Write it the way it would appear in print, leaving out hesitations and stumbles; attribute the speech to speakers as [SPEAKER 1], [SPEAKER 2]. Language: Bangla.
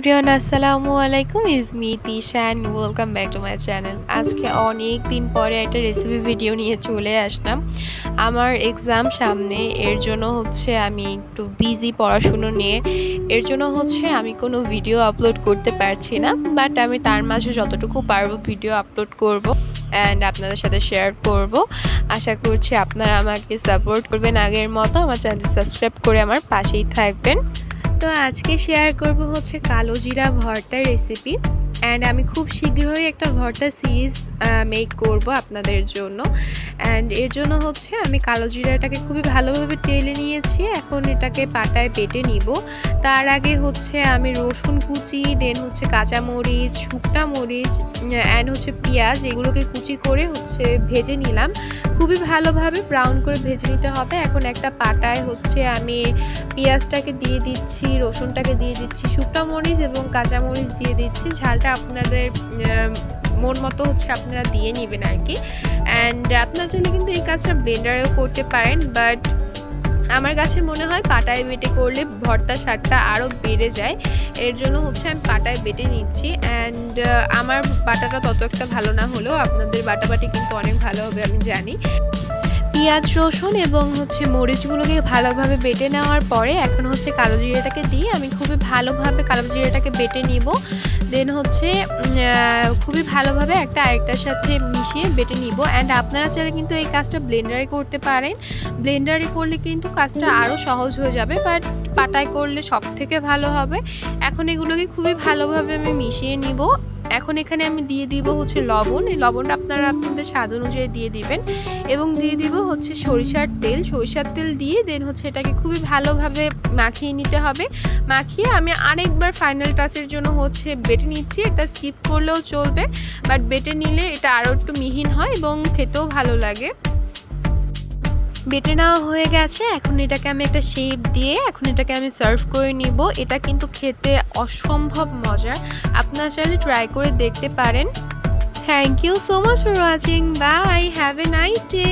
[SPEAKER 1] এভরিওয়ান আসসালামু আলাইকুম is me Tisha and welcome back to my channel. আজকে অনেক দিন পরে একটা রেসিপি ভিডিও নিয়ে চলে আসলাম। আমার এক্সাম সামনে, এর জন্য আমি একটু বিজি পড়াশুনো নিয়ে। এর জন্য আমি কোনো ভিডিও আপলোড করতে পারছি না, বাট আমি তার মাঝে যতটুকু পারবো ভিডিও আপলোড করব অ্যান্ড আপনাদের সাথে শেয়ার করব। আশা করছি আপনারা আমাকে সাপোর্ট করবেন আগের মতো, আমার চ্যানেল সাবস্ক্রাইব করে আমার পাশেই থাকবেন। তো আজকে শেয়ার করব কালো জিরা ভর্তার রেসিপি, অ্যান্ড আমি খুব শীঘ্রই একটা ভর্তা সিরিজ মেক করব আপনাদের জন্য। অ্যান্ড এর জন্য আমি কালো জিরাটাকে খুবই ভালোভাবে টেলে নিয়েছি। এখন এটাকে পাটায় বেটে নিব। তার আগে আমি রসুন কুচি, দেন কাঁচামরিচ, শুকনা মরিচ অ্যান্ড পেঁয়াজ, এগুলোকে কুচি করে ভেজে নিলাম। খুবই ভালোভাবে ব্রাউন করে ভেজে নিতে হবে। এখন একটা পাটায় আমি পেঁয়াজটাকে দিয়ে দিচ্ছি, রসুনটাকে দিয়ে দিচ্ছি, শুকনো মরিচ এবং কাঁচামরিচ দিয়ে দিচ্ছি। ঝালটা আপনাদের মন মতো আপনারা দিয়ে নেবেন আর কি। অ্যান্ড আপনারা চাইলে কিন্তু এই কাজটা ব্লেন্ডারেও করতে পারেন, বাট আমার কাছে মনে হয় পাটায় বেটে করলে ভর্তা স্বাদটা আরও বেড়ে যায়। এর জন্য আমি পাটায় বেটে নিচ্ছি। অ্যান্ড আমার বাটাটা তত একটা ভালো না হলেও আপনাদের বাটাবাটি কিন্তু অনেক ভালো হবে আমি জানি। পেঁয়াজ, রসুন এবং মরিচগুলোকে ভালোভাবে বেটে নেওয়ার পরে এখন কালো জিরাটাকে দিয়ে আমি খুবই ভালোভাবে কালো জিরাটাকে বেটে নিব। দেন খুবই ভালোভাবে একটা আরেকটার সাথে মিশিয়ে বেটে নিব। অ্যান্ড আপনারা চাইলে কিন্তু এই কাজটা ব্লেন্ডারে করতে পারেন। ব্লেন্ডারে করলে কিন্তু কাজটা আরও সহজ হয়ে যাবে, বাট পাটায় করলে সব থেকে ভালো হবে। এখন এগুলোকে খুবই ভালোভাবে আমি মিশিয়ে নিব। এখন এখানে আমি দিয়ে দিব লবণ। এই লবণটা আপনারা আপনাদের স্বাদ অনুযায়ী দিয়ে দিবেন, এবং দিয়ে দিব সরিষার তেল। সরিষার তেল দিয়ে দেন এটাকে খুবই ভালোভাবে মাখিয়ে নিতে হবে। মাখিয়ে আমি আরেকবার ফাইনাল টাচের জন্য বেটে নিচ্ছি। এটা স্কিপ করলেও চলবে, বাট বেটে নিলে এটা আরও একটু মিহিন হয় এবং খেতেও ভালো লাগে। বেটে নেওয়া হয়ে গেছে। এখন এটাকে আমি একটা শেপ দিয়ে এটাকে আমি সার্ভ করে নিব। এটা কিন্তু খেতে অসম্ভব মজার, আপনারা চাইলে ট্রাই করে দেখতে পারেন। Thank you so much for watching. Bye, have a nice day.